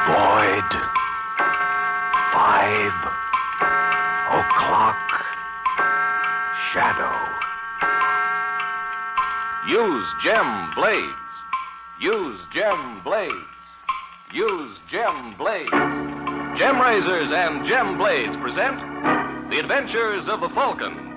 Void. 5 o'clock. Shadow. Use Gem Blades. Use Gem Blades. Use Gem Blades. Gem Razors and Gem Blades present The Adventures of the Falcon.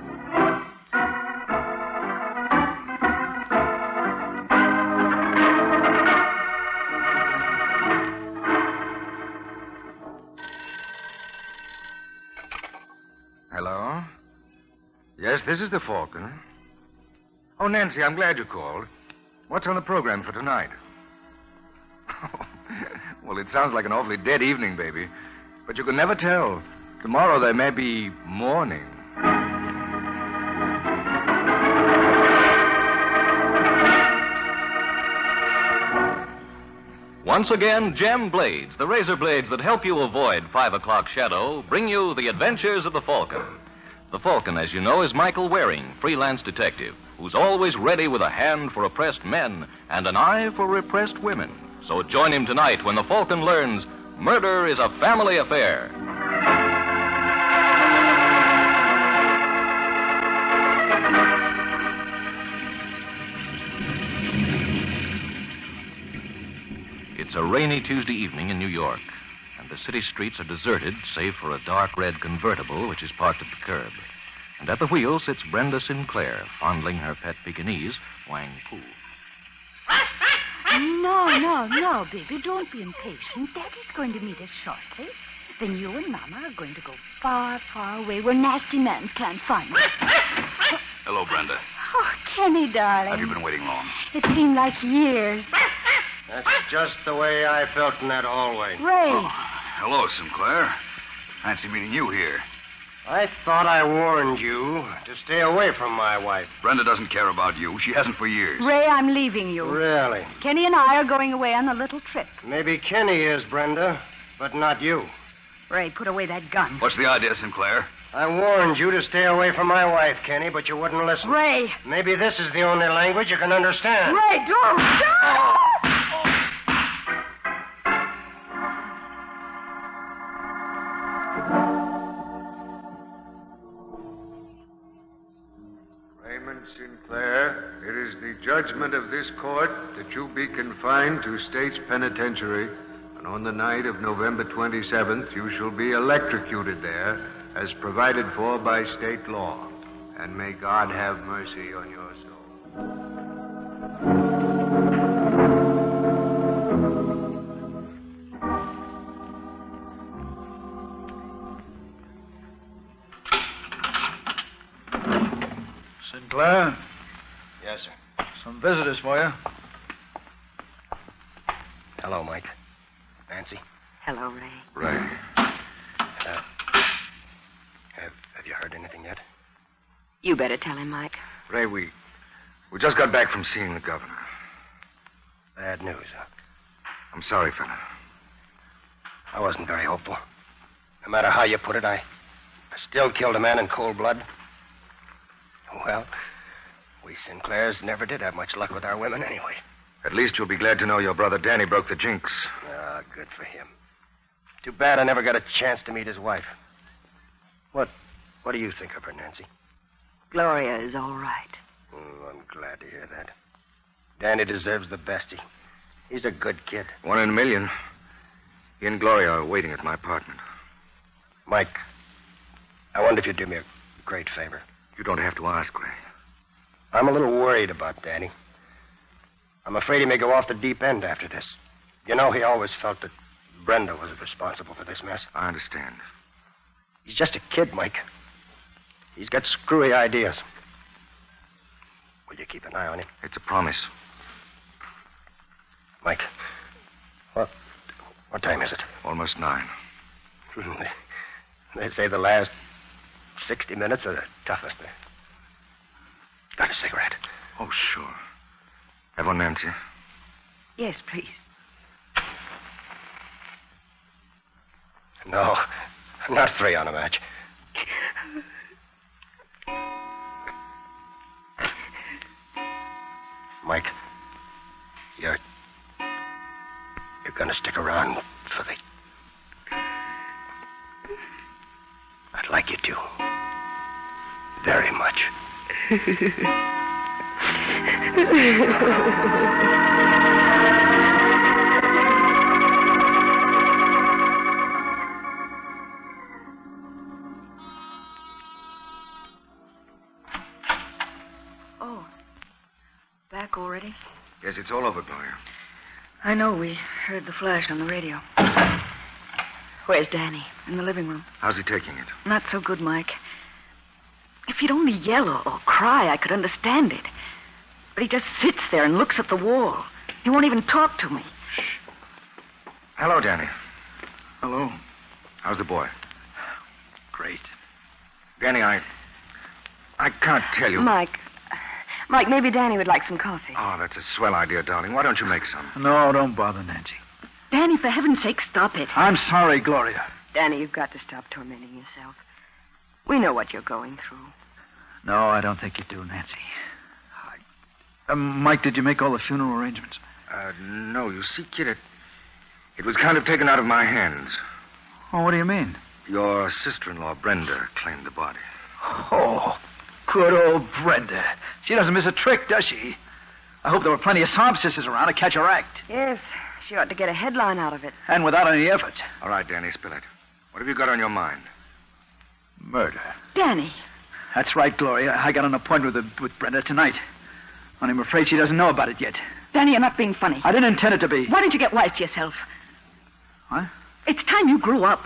Hello? Yes, this is the Falcon. Oh, Nancy, I'm glad you called. What's on the program for tonight? Well, it sounds like an awfully dead evening, baby. But you can never tell. Tomorrow there may be morning. Once again, Gem Blades, the razor blades that help you avoid 5 o'clock shadow, bring you The Adventures of the Falcon. The Falcon, as you know, is Michael Waring, freelance detective, who's always ready with a hand for oppressed men and an eye for repressed women. So join him tonight when the Falcon learns murder is a family affair. It's a rainy Tuesday evening in New York, and the city streets are deserted save for a dark red convertible which is parked at the curb. And at the wheel sits Brenda Sinclair, fondling her pet Pekingese, Wang Poo. No, baby, don't be impatient. Daddy's going to meet us shortly. Then you and Mama are going to go far, far away where nasty mans can't find us. Hello, Brenda. Oh, Kenny, darling. Have you been waiting long? It seemed like years. That's just the way I felt in that hallway. Ray. Oh, hello, Sinclair. Fancy meeting you here. I thought I warned you to stay away from my wife. Brenda doesn't care about you. She hasn't for years. Ray, I'm leaving you. Really? Kenny and I are going away on a little trip. Maybe Kenny is, Brenda, but not you. Ray, put away that gun. What's the idea, Sinclair? I warned you to stay away from my wife, Kenny, but you wouldn't listen. Ray. Maybe this is the only language you can understand. Ray, don't. Sinclair, it is the judgment of this court that you be confined to State's Penitentiary, and on the night of November 27th, you shall be electrocuted there, as provided for by state law. And may God have mercy on your soul. Sinclair? Yes, sir. Some visitors for you. Hello, Mike. Nancy. Hello, Ray. Ray. Have you heard anything yet? You better tell him, Mike. Ray, we just got back from seeing the governor. Bad news, huh? I'm sorry, fella. I wasn't very hopeful. No matter how you put it, I still killed a man in cold blood. Well, we Sinclairs never did have much luck with our women anyway. At least you'll be glad to know your brother Danny broke the jinx. Ah, good for him. Too bad I never got a chance to meet his wife. What do you think of her, Nancy? Gloria is all right. I'm glad to hear that. Danny deserves the best. He's a good kid. 1 in a million. He and Gloria are waiting at my apartment. Mike, I wonder if you'd do me a great favor. You don't have to ask, Ray. I'm a little worried about Danny. I'm afraid he may go off the deep end after this. You know, he always felt that Brenda was responsible for this mess. I understand. He's just a kid, Mike. He's got screwy ideas. Will you keep an eye on him? It's a promise. Mike, what time is it? Almost 9. They say the last 60 minutes are the toughest. Got a cigarette? Oh, sure. Have one, Nancy? Yes, please. No, not 3 on a match. Mike, you're gonna stick around for the... I'd like you to. Very much. Oh, back already? Yes, it's all over, Gloria. I know. We heard the flash on the radio. Where's Danny? In the living room. How's he taking it? Not so good, Mike. If he'd only yell or cry, I could understand it. But he just sits there and looks at the wall. He won't even talk to me. Hello, Danny. Hello. How's the boy? Great. Danny, I can't tell you. Mike, maybe Danny would like some coffee. Oh, that's a swell idea, darling. Why don't you make some? No, don't bother, Nancy. Danny, for heaven's sake, stop it. I'm sorry, Gloria. Danny, you've got to stop tormenting yourself. We know what you're going through. No, I don't think you do, Nancy. Mike, did you make all the funeral arrangements? No. You see, kid, it was kind of taken out of my hands. Oh, what do you mean? Your sister-in-law, Brenda, claimed the body. Oh, good old Brenda. She doesn't miss a trick, does she? I hope there were plenty of sob sisters around to catch her act. Yes, she ought to get a headline out of it. And without any effort. All right, Danny, spill it. What have you got on your mind? Murder. Danny. That's right, Gloria. I got an appointment with Brenda tonight. And I'm afraid she doesn't know about it yet. Danny, you're not being funny. I didn't intend it to be. Why don't you get wise to yourself? What? It's time you grew up.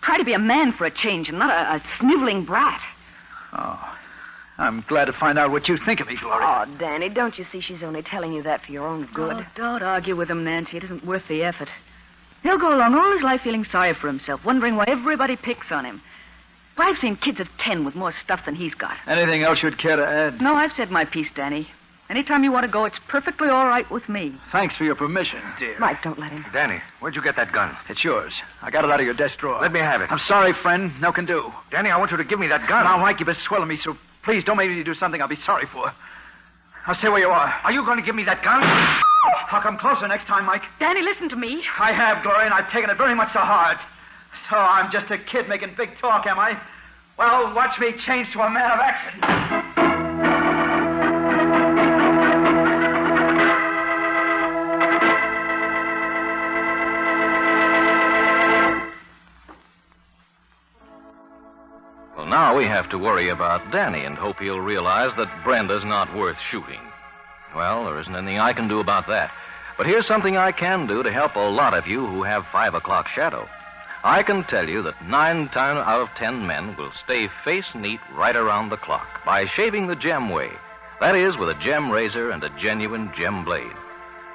Try to be a man for a change and not a sniveling brat. Oh, I'm glad to find out what you think of me, Gloria. Oh, Danny, don't you see she's only telling you that for your own good? Oh, don't argue with him, Nancy. It isn't worth the effort. He'll go along all his life feeling sorry for himself, wondering why everybody picks on him. Why, I've seen kids of 10 with more stuff than he's got. Anything else you'd care to add? No, I've said my piece, Danny. Anytime you want to go, it's perfectly all right with me. Thanks for your permission, dear. Mike, don't let him. Danny, where'd you get that gun? It's yours. I got it out of your desk drawer. Let me have it. I'm sorry, friend. No can do. Danny, I want you to give me that gun. Now, Mike, you've been swelling me, so please don't make me do something I'll be sorry for. I'll stay where you are. Are you going to give me that gun? I'll come closer next time, Mike. Danny, listen to me. I have, Gloria, and I've taken it very much to heart. So I'm just a kid making big talk, am I? Well, watch me change to a man of action. Well, now we have to worry about Danny and hope he'll realize that Brenda's not worth shooting. Well, there isn't anything I can do about that. But here's something I can do to help a lot of you who have 5 o'clock shadow. I can tell you that 9 out of 10 men will stay face neat right around the clock by shaving the gem way. That is, with a gem razor and a genuine gem blade.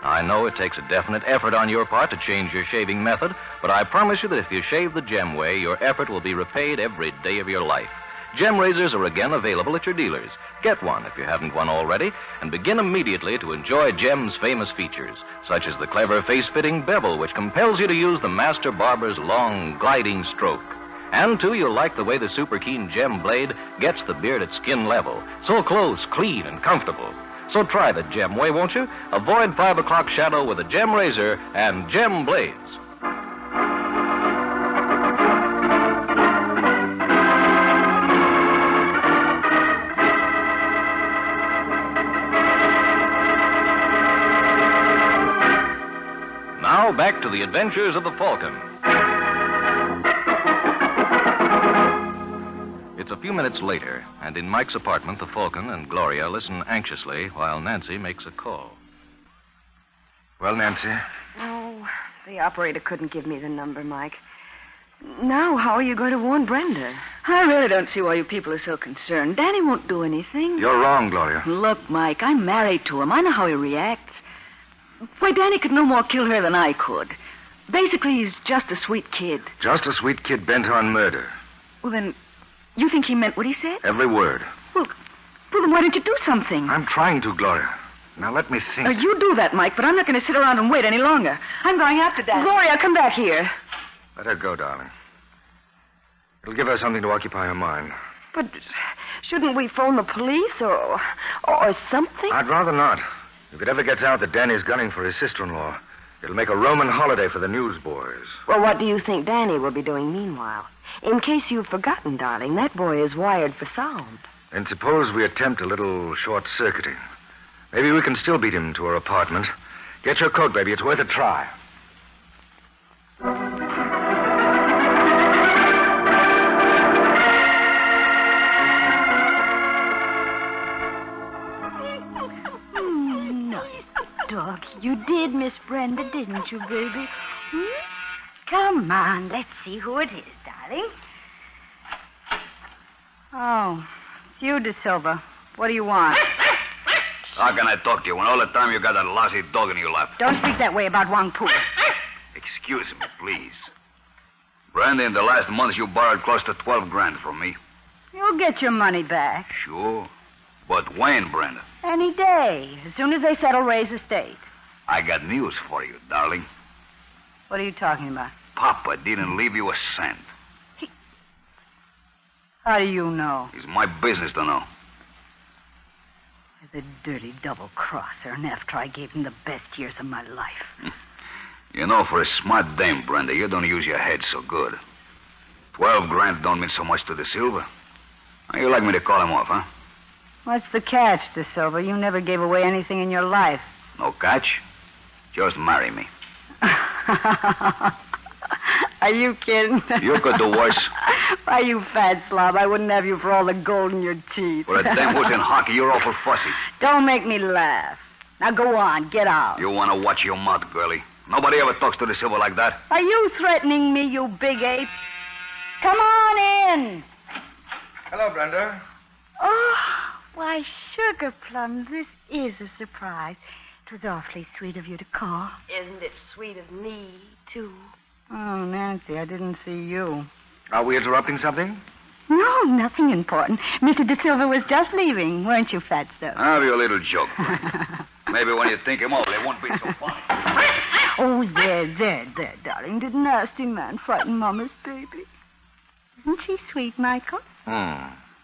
I know it takes a definite effort on your part to change your shaving method, but I promise you that if you shave the gem way, your effort will be repaid every day of your life. Gem razors are again available at your dealers. Get one if you haven't one already, and begin immediately to enjoy Gem's famous features, such as the clever face-fitting bevel, which compels you to use the master barber's long, gliding stroke. And, too, you'll like the way the super keen Gem blade gets the beard at skin level, so close, clean, and comfortable. So try the Gem way, won't you? Avoid 5 o'clock shadow with a Gem razor and Gem blades. Now back to the adventures of the Falcon. It's a few minutes later, and in Mike's apartment, the Falcon and Gloria listen anxiously while Nancy makes a call. Well, Nancy? Oh, the operator couldn't give me the number, Mike. Now, how are you going to warn Brenda? I really don't see why you people are so concerned. Danny won't do anything. You're wrong, Gloria. Look, Mike, I'm married to him. I know how he reacts. Why, Danny could no more kill her than I could. Basically, he's just a sweet kid. Just a sweet kid bent on murder. Well, then, you think he meant what he said? Every word. Well, then why don't you do something? I'm trying to, Gloria. Now, let me think. Now, you do that, Mike, but I'm not going to sit around and wait any longer. I'm going after Danny. Gloria, come back here. Let her go, darling. It'll give her something to occupy her mind. But shouldn't we phone the police or something? I'd rather not. If it ever gets out that Danny's gunning for his sister-in-law, It'll make a Roman holiday for the newsboys. Well, what do you think Danny will be doing meanwhile? In case you've forgotten, darling, that boy is wired for sound. And suppose we attempt a little short-circuiting. Maybe we can still beat him to her apartment. Get your coat, baby. It's worth a try. Dog, you did, Miss Brenda, didn't you, baby? Come on, let's see who it is, darling. Oh, it's you, De Silva. What do you want? How can I talk to you when all the time you got that lousy dog in your lap? Don't speak that way about Wang Pu. Excuse me, please. Brenda, in the last month you borrowed close to 12 grand from me. You'll get your money back. Sure. But when, Brenda? Any day, as soon as they settle Ray's estate. I got news for you, darling. What are you talking about? Papa didn't leave you a cent. How do you know? It's my business to know. The dirty double-crosser, and after I gave him the best years of my life. You know, for a smart dame, Brenda, you don't use your head so good. 12 grand don't mean so much to De Silva. How you like me to call him off, huh? What's the catch, De Silva? You never gave away anything in your life. No catch. Just marry me. Are you kidding? You could do worse. Why, you fat slob, I wouldn't have you for all the gold in your teeth. For a dame who's in hockey, you're awful fussy. Don't make me laugh. Now go on, get out. You want to watch your mouth, girlie. Nobody ever talks to De Silva like that. Are you threatening me, you big ape? Come on in. Hello, Brenda. Oh, why, Sugar Plum, this is a surprise. It was awfully sweet of you to call. Isn't it sweet of me, too? Oh, Nancy, I didn't see you. Are we interrupting something? No, nothing important. Mr. De Silva was just leaving, weren't you, Fatso? Have your little joke, Brenda. Maybe when you think him over, it won't be so funny. Oh, there, darling. Did nasty man frighten Mama's baby? Isn't she sweet, Michael?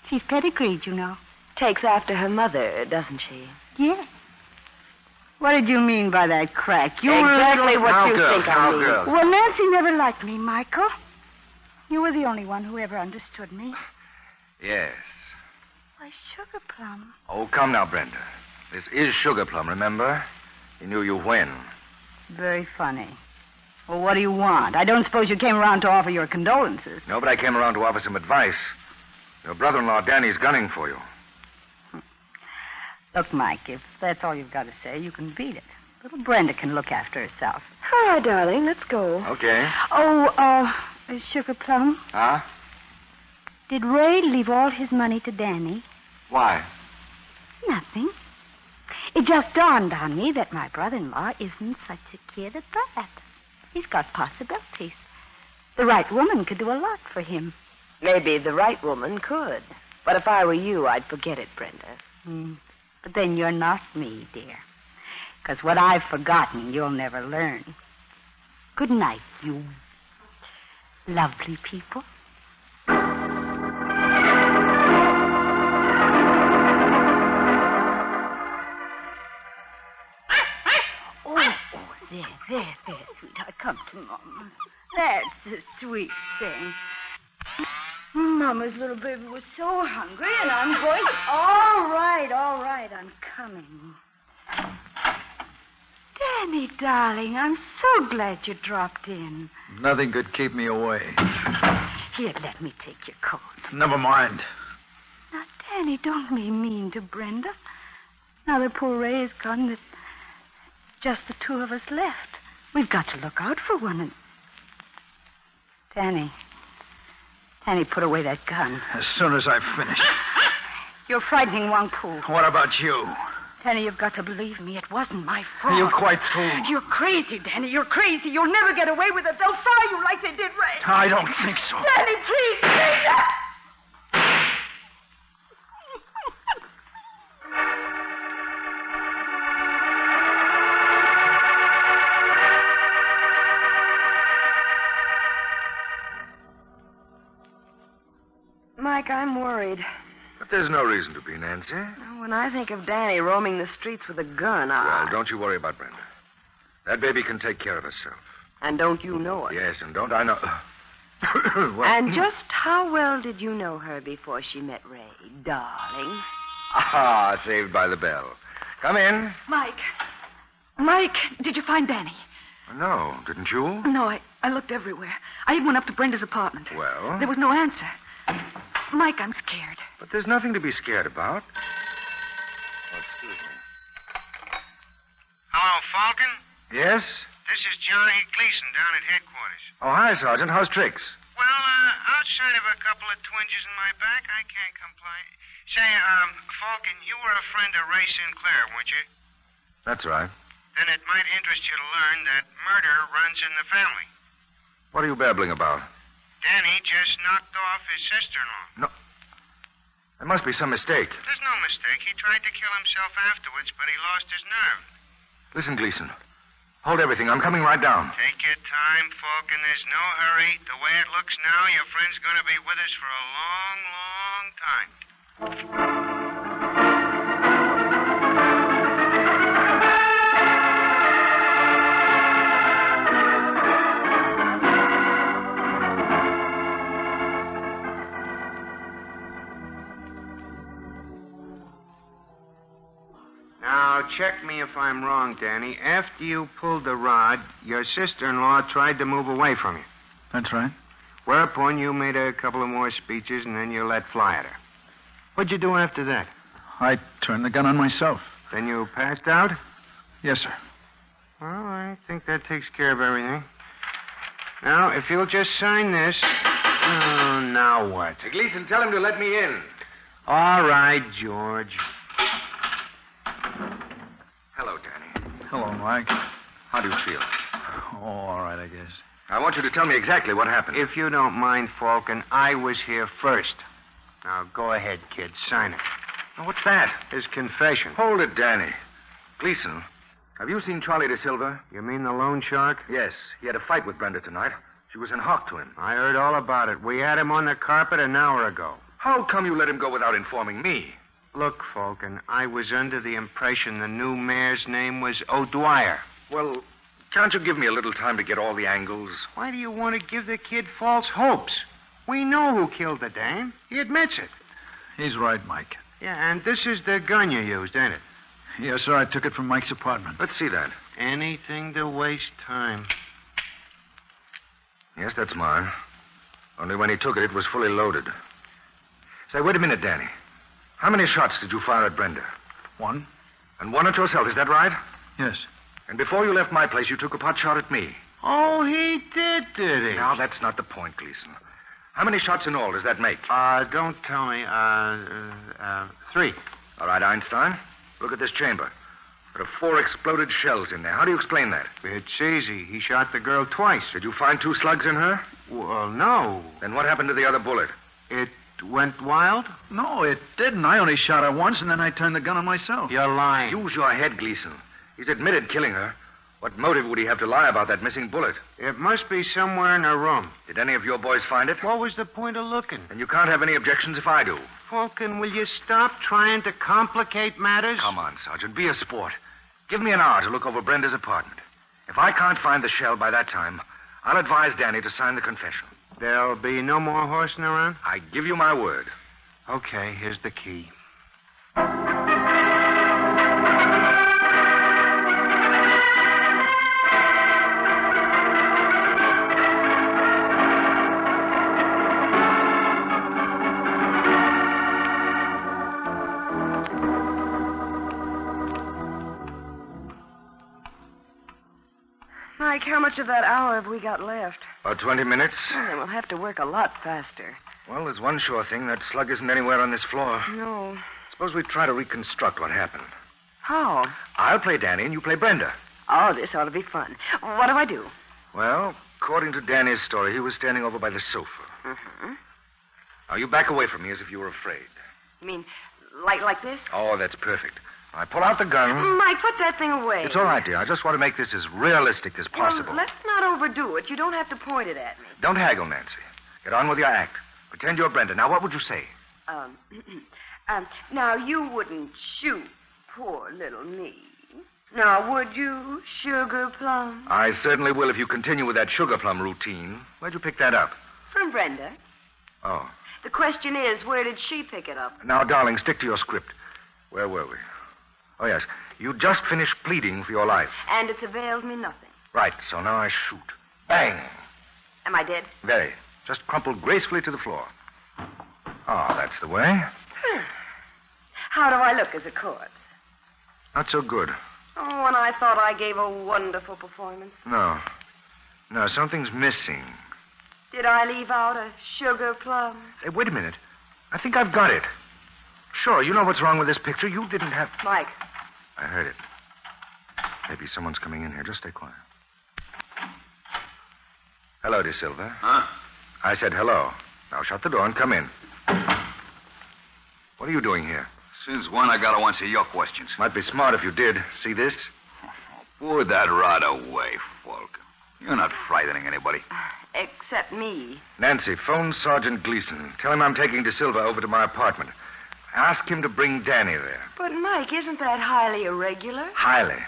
She's pedigreed, you know. Takes after her mother, doesn't she? Yes. What did you mean by that crack? You Exactly what Now, you girls, think now, I mean. girls. Well, Nancy never liked me, Michael. You were the only one who ever understood me. Yes. Why, Sugar Plum. Oh, come now, Brenda. This is Sugar Plum, remember? He knew you when. Very funny. Well, what do you want? I don't suppose you came around to offer your condolences. No, but I came around to offer some advice. Your brother-in-law, Danny's gunning for you. Look, Mike, if that's all you've got to say, you can beat it. Little Brenda can look after herself. All right, darling, let's go. Okay. Oh, Sugar Plum, Huh? did Ray leave all his money to Danny? Why? Nothing. It just dawned on me that my brother-in-law isn't such a kid at that. He's got possibilities. The right woman could do a lot for him. Maybe the right woman could. But if I were you, I'd forget it, Brenda. But then you're not me, dear. Because what I've forgotten, you'll never learn. Good night, you lovely people. There, sweetheart. Come to Mama. That's the sweet thing. Mama's little baby was so hungry, and I'm going... All right, I'm coming. Danny, darling, I'm so glad you dropped in. Nothing could keep me away. Here, let me take your coat. Never mind. Now, Danny, don't be mean to Brenda. Now that poor Ray is gone, that just the two of us left. We've got to look out for one another. Danny, put away that gun. As soon as I finish. You're frightening Wang Pu. What about you? Danny, you've got to believe me. It wasn't my fault. You're quite fool. You're crazy, Danny. You're crazy. You'll never get away with it. They'll fry you like they did Ray. I don't think so. Danny, please. Mike, I'm worried. But there's no reason to be, Nancy. When I think of Danny roaming the streets with a gun, Well, don't you worry about Brenda. That baby can take care of herself. And don't you know it? Yes, and don't I know... Well, And just how well did you know her before she met Ray, darling? Ah, saved by the bell. Come in. Mike. Mike, did you find Danny? No, didn't you? No, I looked everywhere. I even went up to Brenda's apartment. Well? There was no answer. Mike, I'm scared. But there's nothing to be scared about. Oh, excuse me. Hello, Falcon? Yes? This is Johnny Gleason down at headquarters. Oh, hi, Sergeant. How's tricks? Well, outside of a couple of twinges in my back, I can't complain. Say, Falcon, you were a friend of Ray Sinclair, weren't you? That's right. Then it might interest you to learn that murder runs in the family. What are you babbling about? Danny just knocked off his sister-in-law. No. There must be some mistake. There's no mistake. He tried to kill himself afterwards, but he lost his nerve. Listen, Gleason. Hold everything. I'm coming right down. Take your time, Falcon. There's no hurry. The way it looks now, your friend's going to be with us for a long, long time. Now, check me if I'm wrong, Danny. After you pulled the rod, your sister-in-law tried to move away from you. That's right. Whereupon you made a couple of more speeches, and then you let fly at her. What'd you do after that? I turned the gun on myself. Then you passed out? Yes, sir. Well, I think that takes care of everything. Now, if you'll just sign this... Oh, now what? Hey, Gleason, tell him to let me in. All right, George. Hello, Danny. Hello, Mike. How do you feel? Oh, all right, I guess. I want you to tell me exactly what happened. If you don't mind, Falcon, I was here first. Now, go ahead, kid. Sign it. Now, what's that? His confession. Hold it, Danny. Gleason, have you seen Charlie De Silva? You mean the loan shark? Yes. He had a fight with Brenda tonight. She was in hock to him. I heard all about it. We had him on the carpet an hour ago. How come you let him go without informing me? Look, Falcon, I was under the impression the new mayor's name was O'Dwyer. Well, can't you give me a little time to get all the angles? Why do you want to give the kid false hopes? We know who killed the dame. He admits it. He's right, Mike. Yeah, and this is the gun you used, ain't it? Yes, sir. I took it from Mike's apartment. Let's see that. Anything to waste time. Yes, that's mine. Only when he took it, it was fully loaded. Say, wait a minute, Danny. How many shots did you fire at Brenda? One? And one at yourself, is that right? Yes. And before you left my place, you took a pot shot at me. Oh, he did he? Now, that's not the point, Gleason. How many shots in all does that make? Don't tell me. 3. All right, Einstein. Look at this chamber. There are 4 exploded shells in there. How do you explain that? It's easy. He shot the girl twice. Did you find 2 slugs in her? Well, no. Then what happened to the other bullet? It went wild? No, it didn't. I only shot her once, and then I turned the gun on myself. You're lying. Use your head, Gleason. He's admitted killing her. What motive would he have to lie about that missing bullet? It must be somewhere in her room. Did any of your boys find it? What was the point of looking? And you can't have any objections if I do. Falcon, will you stop trying to complicate matters? Come on, Sergeant. Be a sport. Give me an hour to look over Brenda's apartment. If I can't find the shell by that time, I'll advise Danny to sign the confession. There'll be no more horsing around? I give you my word. Okay, here's the key. Mike, how much of that hour have we got left? About 20 minutes. Well, then we'll have to work a lot faster. Well, there's one sure thing. That slug isn't anywhere on this floor. No. Suppose we try to reconstruct what happened. How? I'll play Danny and you play Brenda. Oh, this ought to be fun. What do I do? Well, according to Danny's story, he was standing over by the sofa. Mm-hmm. Now, you back away from me as if you were afraid. You mean like this? Oh, that's perfect. I pull out the gun. Mike, put that thing away. It's all right, dear. I just want to make this as realistic as possible. Well, let's not overdo it. You don't have to point it at me. Don't haggle, Nancy. Get on with your act. Pretend you're Brenda. Now, what would you say? Now, you wouldn't shoot poor little me. Now, would you, Sugar Plum? I certainly will if you continue with that sugar plum routine. Where'd you pick that up? From Brenda. Oh. The question is, where did she pick it up? Now, darling, stick to your script. Where were we? Oh, yes. You just finished pleading for your life. And it's availed me nothing. Right, so now I shoot. Bang! Am I dead? Very. Just crumpled gracefully to the floor. Ah, that's the way. How do I look as a corpse? Not so good. Oh, and I thought I gave a wonderful performance. No. No, something's missing. Did I leave out a sugar plum? Say, wait a minute. I think I've got it. Sure, you know what's wrong with this picture. You didn't have... Mike. I heard it. Maybe someone's coming in here. Just stay quiet. Hello, De Silva. Huh? I said hello. Now shut the door and come in. What are you doing here? Since when I gotta answer your questions? Might be smart if you did. See this? Put that rod away, Falcon. You're not frightening anybody. Except me. Nancy, phone Sergeant Gleason. Tell him I'm taking De Silva over to my apartment. Ask him to bring Danny there. But, Mike, isn't that highly irregular? Highly.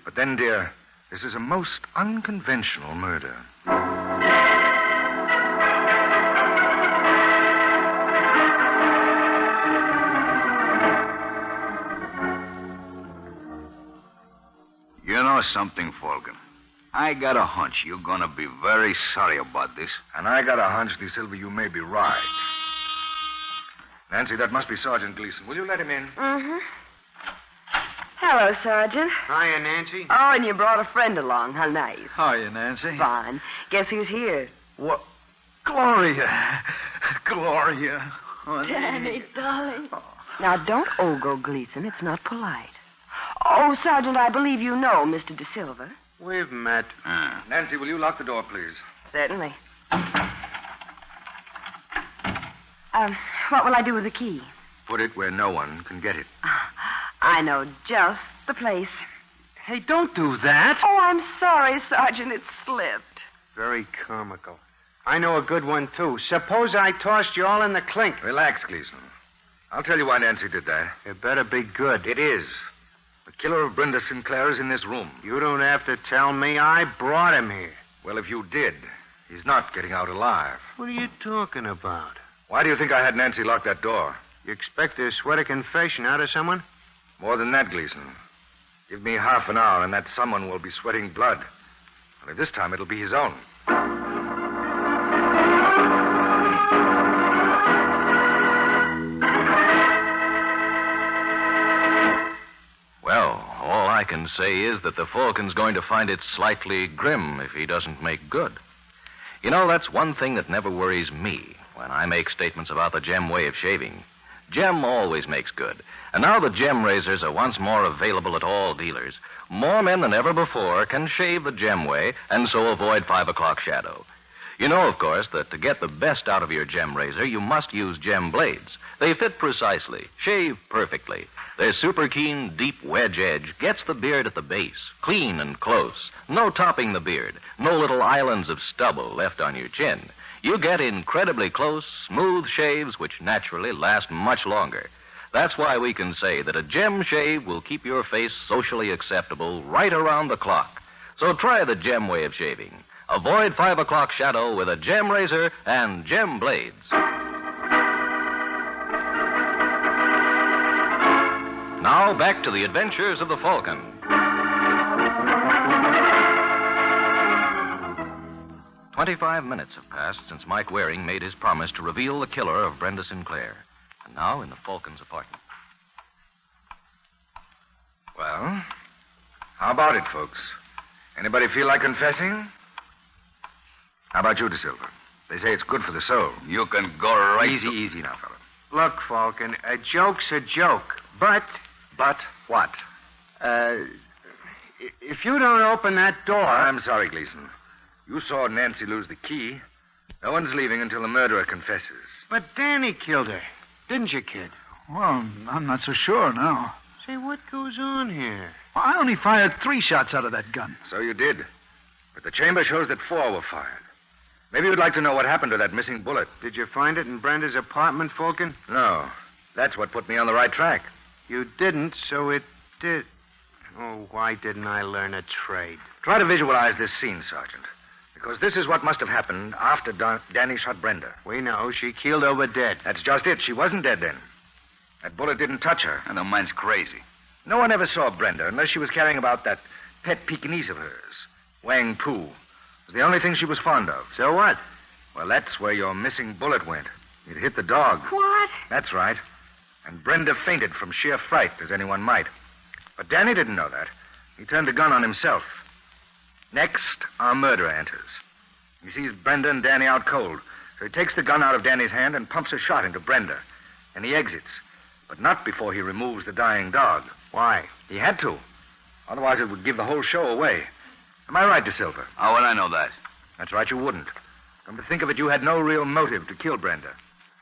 But then, dear, this is a most unconventional murder. You know something, Falcon? I got a hunch you're gonna be very sorry about this. And I got a hunch, De Silva, you may be right. Nancy, that must be Sergeant Gleason. Will you let him in? Mm-hmm. Hello, Sergeant. Hiya, Nancy. Oh, and you brought a friend along. How nice. Hiya, Nancy. Fine. Guess who's here? What? Gloria. Gloria. Honey. Danny, darling. Now, don't ogle Gleason. It's not polite. Oh, Sergeant, I believe you know Mr. De Silva. We've met. Nancy, will you lock the door, please? Certainly. What will I do with the key? Put it where no one can get it. I know just the place. Hey, don't do that. Oh, I'm sorry, Sergeant. It slipped. Very comical. I know a good one, too. Suppose I tossed you all in the clink. Relax, Gleason. I'll tell you why Nancy did that. It better be good. It is. The killer of Brenda Sinclair is in this room. You don't have to tell me. I brought him here. Well, if you did, he's not getting out alive. What are you talking about? Why do you think I had Nancy lock that door? You expect to sweat a confession out of someone? More than that, Gleason. Give me half an hour, and that someone will be sweating blood. Only this time it'll be his own. Well, all I can say is that the Falcon's going to find it slightly grim if he doesn't make good. You know, that's one thing that never worries me when I make statements about the Gem way of shaving. Gem always makes good. And now the Gem razors are once more available at all dealers. More men than ever before can shave the Gem way and so avoid 5 o'clock shadow. You know, of course, that to get the best out of your Gem razor, you must use Gem blades. They fit precisely, shave perfectly. Their super keen, deep wedge edge gets the beard at the base, clean and close. No topping the beard, no little islands of stubble left on your chin. You get incredibly close, smooth shaves which naturally last much longer. That's why we can say that a Gem shave will keep your face socially acceptable right around the clock. So try the Gem way of shaving. Avoid 5 o'clock shadow with a Gem razor and Gem blades. Now back to the adventures of the Falcon. 25 minutes have passed since Mike Waring made his promise to reveal the killer of Brenda Sinclair. And now in the Falcon's apartment. Well, how about it, folks? Anybody feel like confessing? How about you, De Silva? They say it's good for the soul. You can go right... Easy now, fella. Look, Falcon, a joke's a joke. But what? if you don't open that door... I'm sorry, Gleason. You saw Nancy lose the key. No one's leaving until the murderer confesses. But Danny killed her. Didn't you, kid? Well, I'm not so sure now. Say, what goes on here? Well, I only fired 3 shots out of that gun. So you did. But the chamber shows that 4 were fired. Maybe you'd like to know what happened to that missing bullet. Did you find it in Brenda's apartment, Falcon? No. That's what put me on the right track. You didn't, so it did. Oh, why didn't I learn a trade? Try to visualize this scene, Sergeant. Because this is what must have happened after Danny shot Brenda. We know. She keeled over dead. That's just it. She wasn't dead then. That bullet didn't touch her. And the man's crazy. No one ever saw Brenda unless she was carrying about that pet Pekingese of hers, Wang Pu. It was the only thing she was fond of. So what? Well, that's where your missing bullet went. It hit the dog. What? That's right. And Brenda fainted from sheer fright, as anyone might. But Danny didn't know that. He turned the gun on himself. Next, our murderer enters. He sees Brenda and Danny out cold, so he takes the gun out of Danny's hand and pumps a shot into Brenda. And he exits, but not before he removes the dying dog. Why? He had to. Otherwise, it would give the whole show away. Am I right, De Silva? How will I know that? That's right, you wouldn't. Come to think of it, you had no real motive to kill Brenda.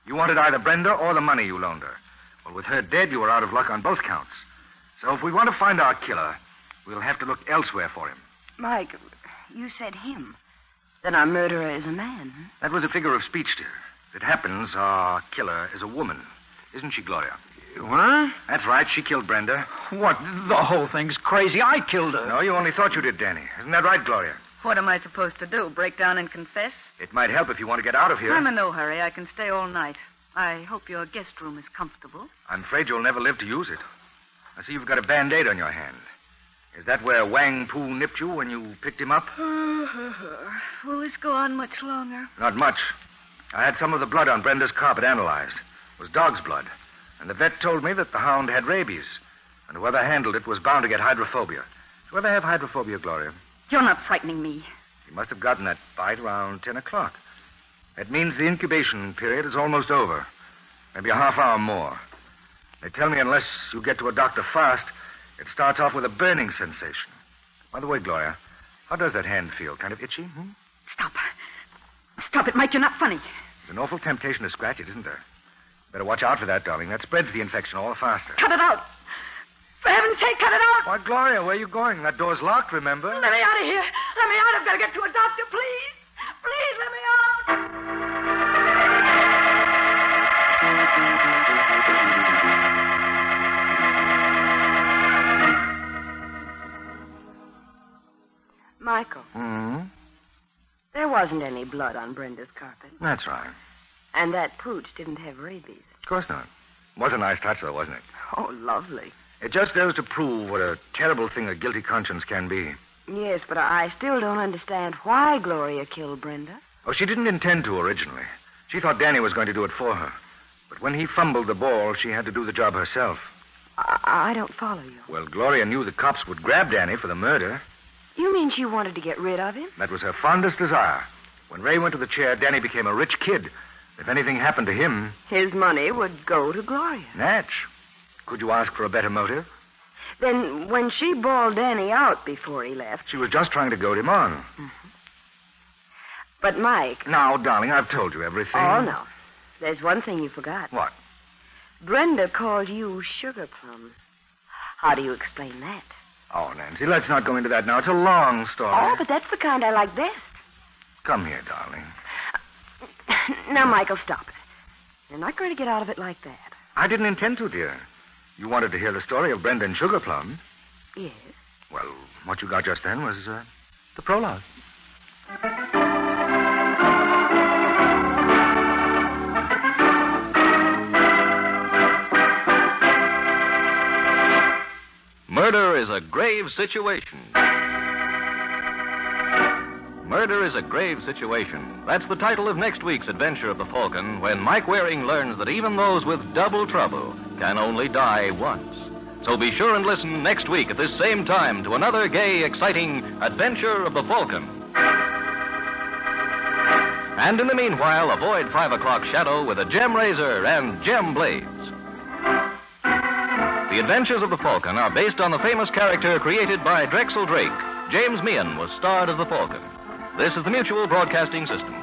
You wanted either Brenda or the money you loaned her. Well, with her dead, you were out of luck on both counts. So if we want to find our killer, we'll have to look elsewhere for him. Mike, you said him. Then our murderer is a man. Huh? That was a figure of speech, dear. As it happens, our killer is a woman. Isn't she, Gloria? What? That's right. She killed Brenda. What? The whole thing's crazy. I killed her. No, you only thought you did, Danny. Isn't that right, Gloria? What am I supposed to do? Break down and confess? It might help if you want to get out of here. I'm in no hurry. I can stay all night. I hope your guest room is comfortable. I'm afraid you'll never live to use it. I see you've got a Band-Aid on your hand. Is that where Wang Pu nipped you when you picked him up? Will this go on much longer? Not much. I had some of the blood on Brenda's carpet analyzed. It was dog's blood. And the vet told me that the hound had rabies. And whoever handled it was bound to get hydrophobia. Did you ever have hydrophobia, Gloria? You're not frightening me. You must have gotten that bite around 10 o'clock. That means the incubation period is almost over. Maybe a half hour more. They tell me unless you get to a doctor fast, it starts off with a burning sensation. By the way, Gloria, how does that hand feel? Kind of itchy? Hmm? Stop. Stop it, Mike. You're not funny. It's an awful temptation to scratch it, isn't there? Better watch out for that, darling. That spreads the infection all the faster. Cut it out. For heaven's sake, cut it out. Why, Gloria, where are you going? That door's locked, remember? Let me out of here. Let me out. I've got to get to a doctor, please. Please, let me out. Michael, There wasn't any blood on Brenda's carpet. That's right. And that pooch didn't have rabies. Of course not. Was a nice touch, though, wasn't it? Oh, lovely. It just goes to prove what a terrible thing a guilty conscience can be. Yes, but I still don't understand why Gloria killed Brenda. Oh, she didn't intend to originally. She thought Danny was going to do it for her. But when he fumbled the ball, she had to do the job herself. I don't follow you. Well, Gloria knew the cops would grab Danny for the murder. You mean she wanted to get rid of him? That was her fondest desire. When Ray went to the chair, Danny became a rich kid. If anything happened to him... His money would go to Gloria. Natch. Could you ask for a better motive? Then when she bawled Danny out before he left... She was just trying to goad him on. Mm-hmm. But, Mike... Now, darling, I've told you everything. Oh, no. There's one thing you forgot. What? Brenda called you Sugar Plum. How do you explain that? Oh, Nancy, let's not go into that now. It's a long story. Oh, but that's the kind I like best. Come here, darling. Now, Michael, stop it. You're not going to get out of it like that. I didn't intend to, dear. You wanted to hear the story of Brenda and Sugar Plum. Yes. Well, what you got just then was the prologue. Murder is a grave situation. Murder is a grave situation. That's the title of next week's adventure of the Falcon, when Mike Waring learns that even those with double trouble can only die once. So be sure and listen next week at this same time to another gay, exciting adventure of the Falcon. And in the meanwhile, avoid 5 o'clock shadow with a gem razor and gem blades. The Adventures of the Falcon are based on the famous character created by Drexel Drake. James Meehan was starred as the Falcon. This is the Mutual Broadcasting System.